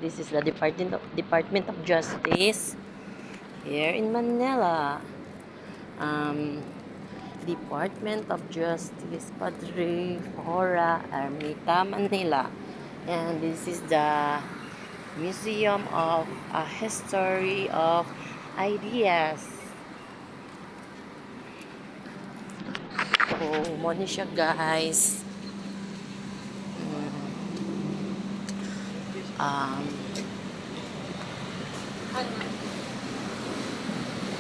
This is the Department of Justice here in Manila. Department of Justice, Padre Hora, Ermita, Manila. And this is the Museum of a History of Ideas. Oh, mo ni siya guys.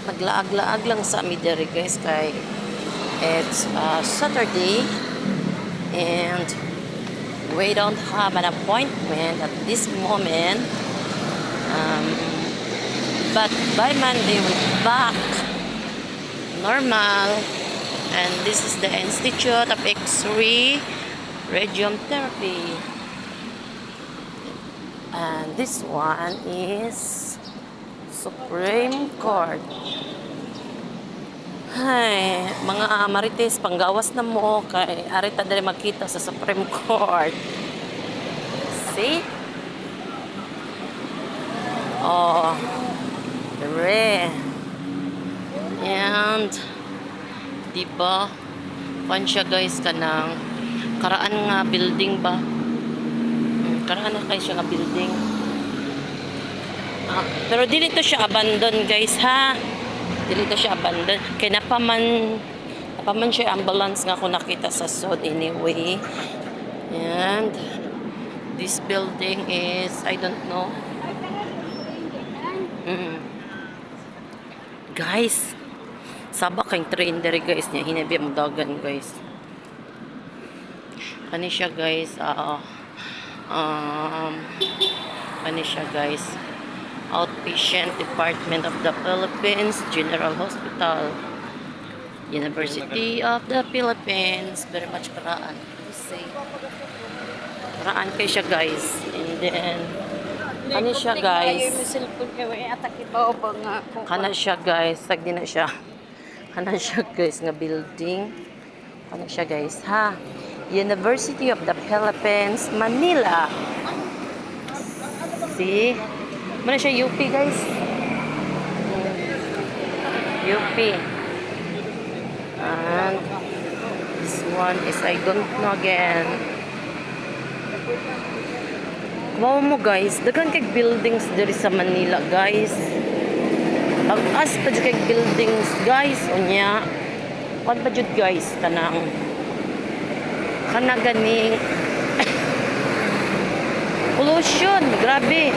Naglaag-laag lang sa amin dere guys kay it's Saturday and we don't have an appointment at this moment, but by Monday we're back normal. And this is the Institute of X-ray Radium Therapy. And this one is Supreme Court. Ay, mga marites, panggawas na mo kay arita dali makita sa Supreme Court. See? Oh, dire. And diba? Kuan siya guys kanang karaan nga building ba? Karaan na kayo siya nga building. Pero dili to siya abandon guys ha. Dili to siya abandon. Kaya napaman siya ambulance nga ako nakita sa sod anyway. And this building is I don't know. Guys, sabak kang train dere guys niya hinabi ang dagan guys. Kani siya guys kani siya guys Outpatient Department of the Philippines General Hospital, University of the Philippines. Very much karaan. Karaan kayo siya guys. And then kani siya guys. Kana siya guys. Sagdi na siya. Kana siya guys nga building. Kana siya guys ha. University of the Philippines, Manila. See? Mana siya UP guys. UP. And this one is I don't know again. Wow mo guys, daghan kay buildings diri sa Manila guys. Ang as pa kay buildings guys unya. Kon pa jud guys kanang kana ganing pollution, grabe.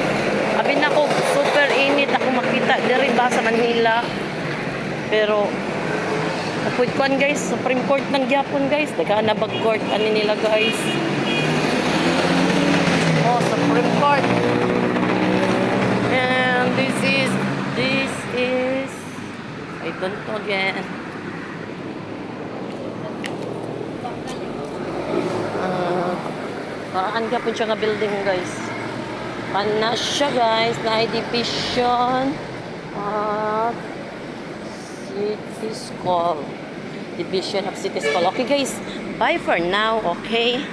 Abi na ko super init ako makita diri ba sa Manila. Pero kapud kuan guys, Supreme Court ng gyapon guys. Daghan na bag court ani nila guys. Oh, Supreme Court. And this is I don't know again. Paraan ka po siya nga building guys. Pana siya guys na division of City School. Division of City School. Okay guys, bye for now, okay?